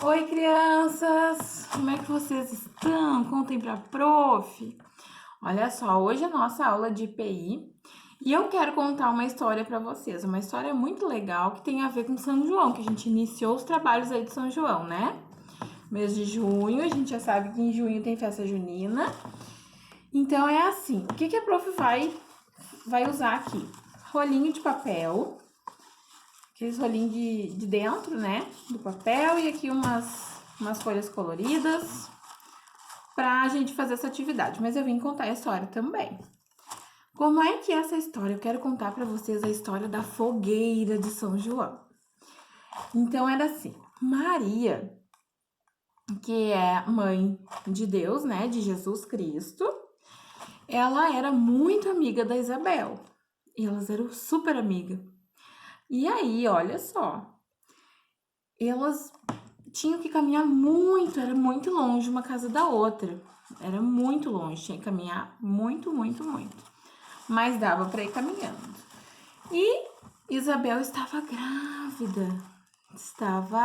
Oi, crianças! Como é que vocês estão? Contem pra prof. Olha só, hoje é a nossa aula de IPI e eu quero contar uma história pra vocês. Uma história muito legal que tem a ver com São João, que a gente iniciou os trabalhos aí de São João, né? Mês de junho, a gente já sabe que em junho tem festa junina. Então é assim, o que a prof vai usar aqui? Rolinho de papel, aqueles rolinhos de dentro, né, do papel, e aqui umas folhas coloridas pra gente fazer essa atividade. Mas eu vim contar a história também. Como é que é essa história? Eu quero contar pra vocês a história da fogueira de São João. Então era assim, Maria, que é mãe de Deus, né, de Jesus Cristo, ela era muito amiga da Isabel. E elas eram super amigas. E aí, olha só, elas tinham que caminhar muito, era muito longe uma casa da outra. Era muito longe, tinha que caminhar muito. Mas dava para ir caminhando. E Isabel estava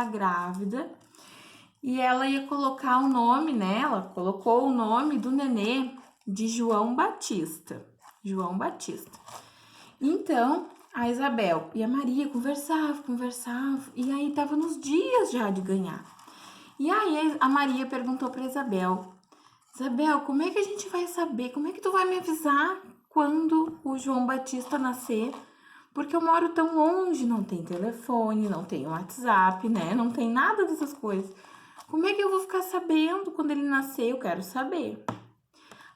grávida. E ela ia colocar o nome, né? Ela colocou o nome do nenê de João Batista. João Batista. Então, a Isabel e a Maria conversavam, e aí tava nos dias já de ganhar. E aí a Maria perguntou para Isabel, como é que a gente vai saber? Como é que tu vai me avisar quando o João Batista nascer? Porque eu moro tão longe, não tem telefone, não tem WhatsApp, né? Não tem nada dessas coisas. Como é que eu vou ficar sabendo quando ele nascer? Eu quero saber.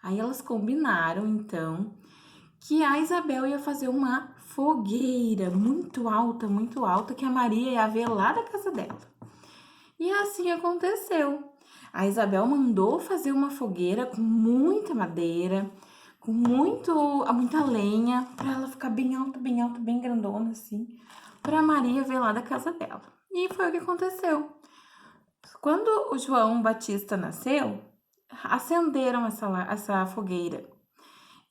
Aí elas combinaram, então, que a Isabel ia fazer uma fogueira muito alta, que a Maria ia ver lá da casa dela. E assim aconteceu. A Isabel mandou fazer uma fogueira com muita madeira, com muita lenha, para ela ficar bem alta, bem grandona assim, para Maria ver lá da casa dela. E foi o que aconteceu. Quando o João Batista nasceu, acenderam essa fogueira.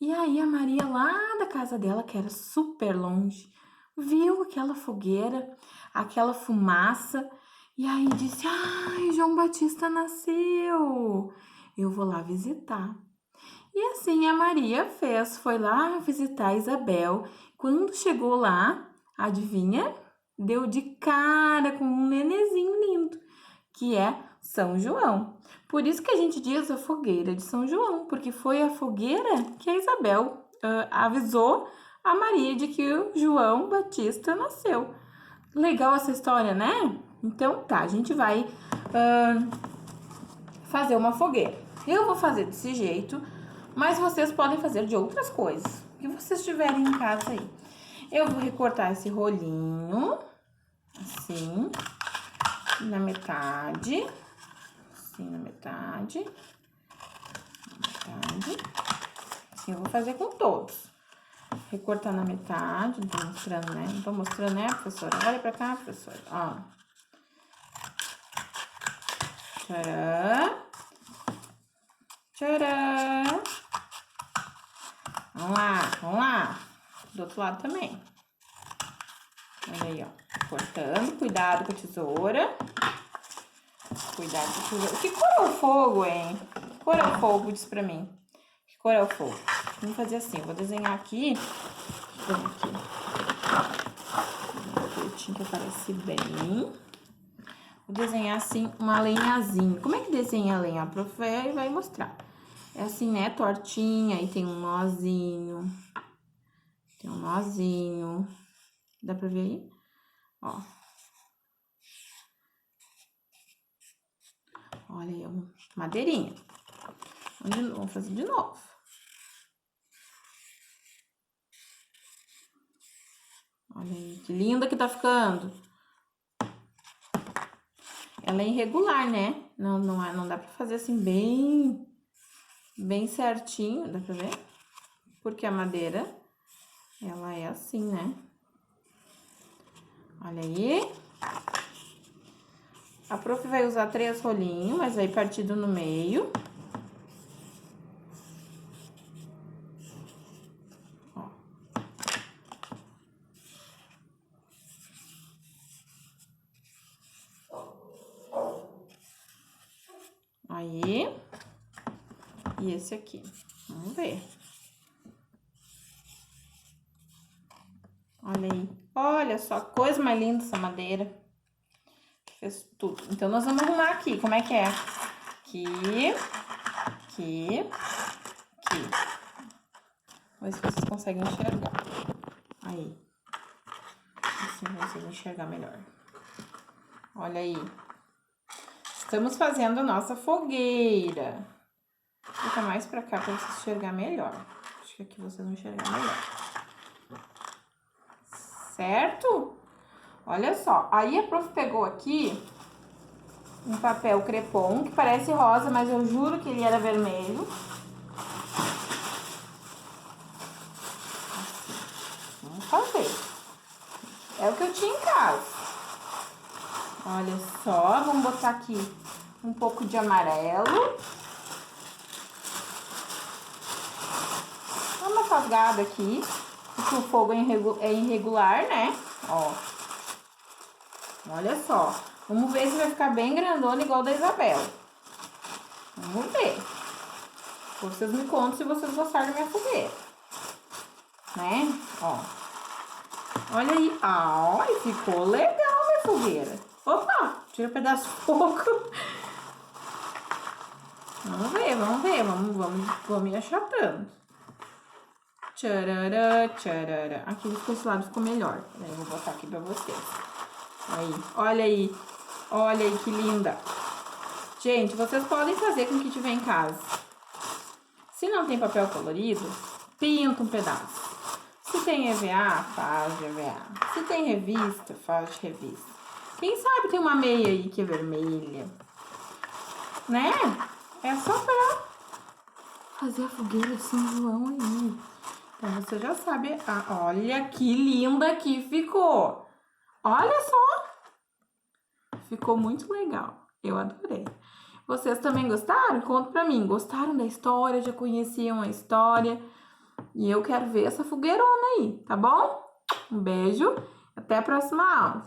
E aí a Maria lá da casa dela, que era super longe, viu aquela fogueira, aquela fumaça, e aí disse: ai, João Batista nasceu, eu vou lá visitar. E assim a Maria foi lá visitar a Isabel. Quando chegou lá, adivinha? Deu de cara com um nenezinho lindo, que é São João. Por isso que a gente diz a fogueira de São João, porque foi a fogueira que a Isabel avisou a Maria de que o João Batista nasceu. Legal essa história, né? Então tá, a gente vai fazer uma fogueira. Eu vou fazer desse jeito, mas vocês podem fazer de outras coisas que vocês tiverem em casa aí. Eu vou recortar esse rolinho, assim, na metade. Assim, na metade. Assim, eu vou fazer com todos. Recortar na metade, não tô mostrando, né? Não tô mostrando, né, professora? Olha pra cá, professora, ó. Tcharam. Tcharam. Vamos lá. Do outro lado também. Olha aí, ó. Cortando, cuidado com a tesoura. Cuidado com a tesoura. Que cor é o fogo, hein? Que cor é o fogo? Diz pra mim. Que cor é o fogo? Vamos fazer assim, eu vou desenhar aqui. Um jeitinho que aparece bem. Vou desenhar assim uma lenhazinha. Como é que desenha a lenha? A prof vai mostrar. É assim, né? Tortinha, aí tem um nozinho. Dá pra ver aí? Ó. Olha aí, madeirinha. Vamos fazer de novo. Olha aí, que linda que tá ficando. Ela é irregular, né? Não dá pra fazer assim bem certinho, dá pra ver? Porque a madeira, ela é assim, né? Olha aí. A prof vai usar 3 rolinhos, mas aí partido no meio. Ó. Aí. E esse aqui. Vamos ver. Olha aí. Olha só, coisa mais linda essa madeira. Fez tudo. Então, nós vamos arrumar aqui. Como é que é? Aqui. Aqui. Aqui. Vamos ver se vocês conseguem enxergar. Aí. Assim vocês enxergar melhor. Olha aí. Estamos fazendo a nossa fogueira. Fica mais pra cá pra vocês enxergar melhor. Acho que aqui vocês vão enxergar melhor. Certo? Olha só. Aí a prof pegou aqui um papel crepom, que parece rosa, mas eu juro que ele era vermelho. Assim. Vamos fazer. É o que eu tinha em casa. Olha só, vamos botar aqui um pouco de amarelo. Dá uma rasgada aqui, porque o fogo é irregular, né? Ó. Olha só. Vamos ver se vai ficar bem grandona igual da Isabela. Vamos ver. Vocês me contam se vocês gostaram da minha fogueira. Né? Ó. Olha aí. Ai, ficou legal minha fogueira. Opa, tira um pedaço de fogo. Vamos ver, vamos ver. Vamos me achatando. Tcharará, tcharará. Aqui desse lado ficou melhor. Eu vou botar aqui pra vocês. Aí, olha aí. Olha aí que linda. Gente, vocês podem fazer com o que tiver em casa. Se não tem papel colorido, pinta um pedaço. Se tem EVA, faz de EVA. Se tem revista, faz de revista. Quem sabe tem uma meia aí que é vermelha. Né? É só pra fazer a fogueira São João aí. Então você já sabe. Ah, olha que linda que ficou. Olha só. Ficou muito legal. Eu adorei. Vocês também gostaram? Conta pra mim. Gostaram da história? Já conheciam a história? E eu quero ver essa fogueirona aí, tá bom? Um beijo. Até a próxima aula.